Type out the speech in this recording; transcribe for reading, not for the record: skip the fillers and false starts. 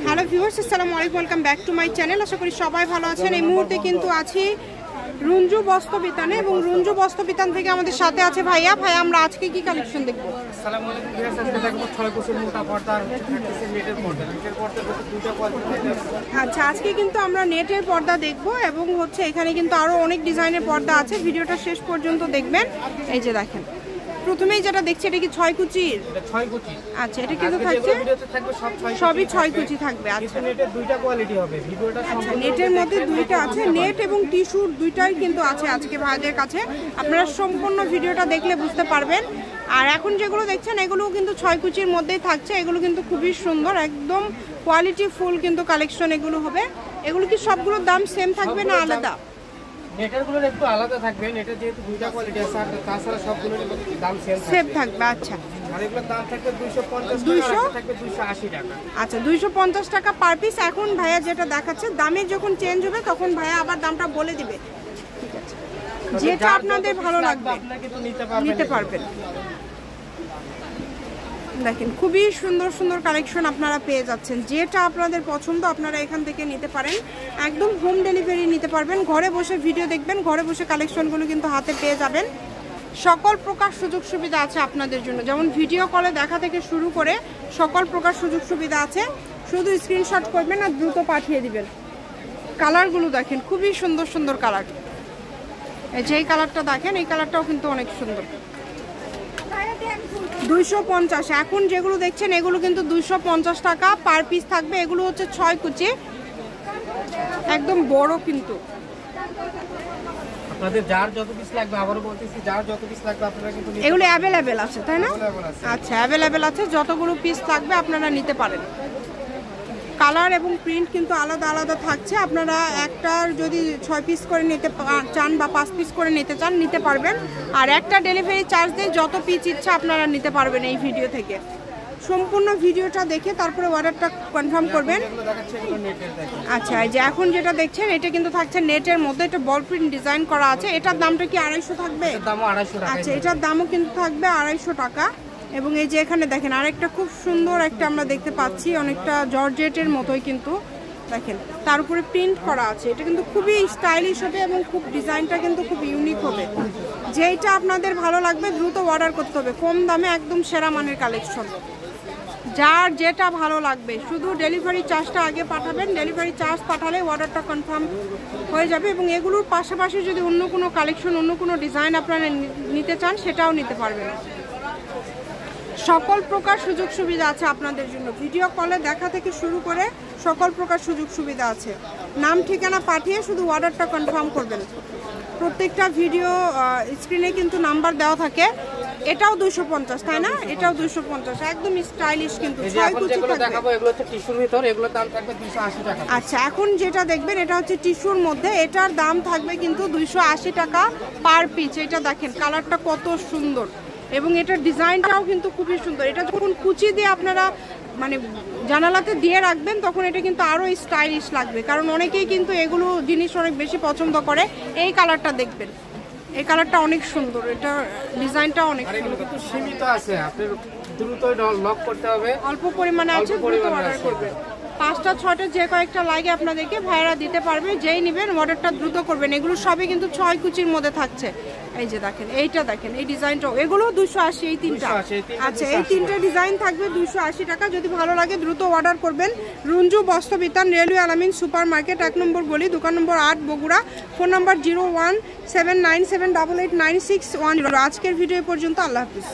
Hello viewers, আসসালামু আলাইকুম, welcome back to my channel. আশা করি সবাই ভালো আছেন। এই মুহূর্তে কিন্তু আছি রঞ্জু বস্ত্র বিতানে এবং রঞ্জু বস্ত্র বিতান থেকে আমাদের সাথে আছে ভাইয়া। ভাইয়া, আমরা আজকে কি কালেকশন দেখবো? আসসালামু আলাইকুম ভিউয়ার্স, আজকে দেখবো 6 কোষের মোটা পর্দা আর থাকতেছে নেটের পর্দা। নেটের পর্দা দুটো কোয়ালিটি। আচ্ছা, আজকে কিন্তু আমরা নেটের পর্দা দেখবো এবং হচ্ছে এখানে কিন্তু আরো অনেক ডিজাইনের পর্দা আছে। ভিডিওটা শেষ পর্যন্ত দেখবেন। এই যে দেখেন, প্রথমেই যেটা দেখছি এটা কি 6 কুচির? এটা 6 কুচি। আচ্ছা, এটা কিন্তু থাকছে ভিডিওতে থাকবে সবই 6 কুচি থাকবে। আচ্ছা, নেটের দুইটা কোয়ালিটি হবে। ভিডিওটা নেটের মধ্যে দুইটা আছে, নেট এবং টিস্যুর দুইটাই কিন্তু আছে আজকে ভাইদের কাছে। আপনারা সম্পূর্ণ ভিডিওটা দেখলে বুঝতে পারবেন। আর এখন যেগুলো দেখছেন এগুলোও কিন্তু 6 কুচির মধ্যেই থাকছে। এগুলো কিন্তু খুবই সুন্দর, একদম কোয়ালিটি ফুল কিন্তু কালেকশন এগুলো হবে। এগুলো কি সবগুলোর দাম সেম থাকবে না আলাদা? নেটেরগুলোর একটু আলাদা থাকবে। নেটের যেহেতু দুইটা কোয়ালিটি আছে আর তাছাড়া সবগুলোর দাম সেম থাকবে। আচ্ছা, আর এগুলোর দাম থাকবে 250 টাকা, থাকবে 280 টাকা। আচ্ছা, 250 টাকা পার পিস। এখন ভাইয়া যেটা দেখাচ্ছে দামে যখন চেঞ্জ হবে তখন ভাইয়া আবার দামটা বলে দিবে। ঠিক আছে, যেটা আপনাদের ভালো লাগবে আপনারা কিন্তু নিতে পারবেন। দেখেন, খুবই সুন্দর সুন্দর কালেকশন আপনারা পেয়ে যাচ্ছেন। যেটা আপনাদের পছন্দ আপনারা এখান থেকে নিতে পারেন। একদম হোম ডেলিভারি নিতে পারবেন। ঘরে বসে ভিডিও দেখবেন, ঘরে বসে কালেকশনগুলো কিন্তু হাতে পেয়ে যাবেন। সকল প্রকার সুযোগ সুবিধা আছে আপনাদের জন্য, যেমন ভিডিও কলে দেখা থেকে শুরু করে সকল প্রকার সুযোগ সুবিধা আছে। শুধু স্ক্রিনশট করবেন আর দ্রুত পাঠিয়ে দিবেন। কালারগুলো দেখেন, খুবই সুন্দর সুন্দর কালার। যেই কালারটা দেখেন এই কালারটাও কিন্তু অনেক সুন্দর। 250। এখন যেগুলো দেখছেন এগুলো কিন্তু 250 টাকা পার পিস থাকবে। এগুলো হচ্ছে 6 কুচি, একদম বড় কিন্তু। আপনাদের যার যত পিস লাগবে, আবারও বলতেছি, যার যত পিস লাগবে আপনারা কিন্তু এগুলো অ্যাভেলেবেল আছে, তাই না? আচ্ছা, অ্যাভেলেবেল আছে, যতগুলো পিস লাগবে আপনারা নিতে পারেন। কালার এবং প্রিন্ট কিন্তু আলাদা আলাদা থাকছে। আপনারা একটার যদি 6 পিস করে নিতে চান বা 5 পিস করে নিতে চান নিতে পারবেন। আর একটা ডেলিভারি চার্জ দিয়ে যত পিস ইচ্ছা আপনারা নিতে পারবেন এই ভিডিও থেকে। সম্পূর্ণ ভিডিওটা দেখে তারপরে অর্ডারটা কনফার্ম করবেন। আচ্ছা, এই যে এখন যেটা দেখছেন এটা কিন্তু থাকছে নেটের মধ্যে, এটা বল প্রিন্ট ডিজাইন করা আছে। এটার দামটা কি 250 থাকবে? আচ্ছা, এটার দামও কিন্তু থাকবে 250 টাকা। এবং এই যে এখানে দেখেন আরেকটা খুব সুন্দর একটা আমরা দেখতে পাচ্ছি, অনেকটা জর্জেটের মতোই কিন্তু দেখেন, তার উপরে প্রিন্ট করা আছে। এটা কিন্তু খুবই স্টাইলিশ হবে এবং খুব ডিজাইনটা কিন্তু খুব ইউনিক হবে। যেইটা আপনাদের ভালো লাগবে দ্রুত অর্ডার করতে হবে। কম দামে একদম সেরা মানের কালেকশন। যার যেটা ভালো লাগবে শুধু ডেলিভারি চার্জটা আগে পাঠাবেন। ডেলিভারি চার্জ পাঠালে অর্ডারটা কনফার্ম হয়ে যাবে। এবং এগুলোর পাশাপাশি যদি অন্য কোনো কালেকশন, অন্য কোনো ডিজাইন আপনারা নিতে চান সেটাও নিতে পারবেন। সকল প্রকার সুযোগ সুবিধা আছে আপনাদের জন্য। ভিডিও কলে দেখা থেকে শুরু করে সকল প্রকার সুযোগ সুবিধা আছে। নাম ঠিকানা পাঠিয়ে শুধু অর্ডারটা কনফার্ম করবেন। প্রত্যেকটা ভিডিও স্ক্রিনে কিন্তু নাম্বার দেওয়া থাকে। এটাও 250, তাই না? এটাও 250, একদম স্টাইলিশ কিন্তু 6 কুচি থাকবে। এগুলো হচ্ছে টিস্যুর ভিতর, এগুলোর দাম থাকবে 280 টাকা। আচ্ছা, এখন যেটা দেখবেন এটা হচ্ছে টিস্যুর মধ্যে। এটার দাম থাকবে কিন্তু 280 টাকা পার পিস। এটা দেখেন কালারটা কত সুন্দর এবং এটার ডিজাইনটাও কিন্তু খুবই সুন্দর। এটা যখন কুচি দিয়ে আপনারা মানে জানালাতে দিয়ে রাখবেন তখন এটা কিন্তু আরো স্টাইলিশ লাগবে, কারণ অনেকেই কিন্তু এগুলো জিনিস অনেক বেশি পছন্দ করে। এই কালারটা দেখবেন, এই কালারটা অনেক সুন্দর। এটা ডিজাইনটা অনেক সুন্দর। কিন্তু সীমিত আছে, আপনি দ্রুতই লক করতে হবে। অল্প পরিমাণে আছে, দ্রুত অর্ডার করবেন। 5টা 6টা যে কয়েকটা লাগে আপনাদেরকে ভাইরা দিতে পারবে। যেই নেবেন অর্ডারটা দ্রুত করবেন। এগুলো সবই কিন্তু 6 কুচির মধ্যে থাকছে। এই যে দেখেন, এইটা দেখেন, এই ডিজাইনটাও, এগুলো 280। এই তিনটা, আচ্ছা, এই তিনটা ডিজাইন থাকবে 280 টাকা। যদি ভালো লাগে দ্রুত অর্ডার করবেন। রঞ্জু বস্ত্র বিতান, রেলওয়ে আলামিন সুপার মার্কেট, 1 নম্বর গলি, দোকান নম্বর 8, বগুড়া। ফোন নম্বর 01797889610। আজকের ভিডিও পর্যন্ত। আল্লাহ হাফিজ।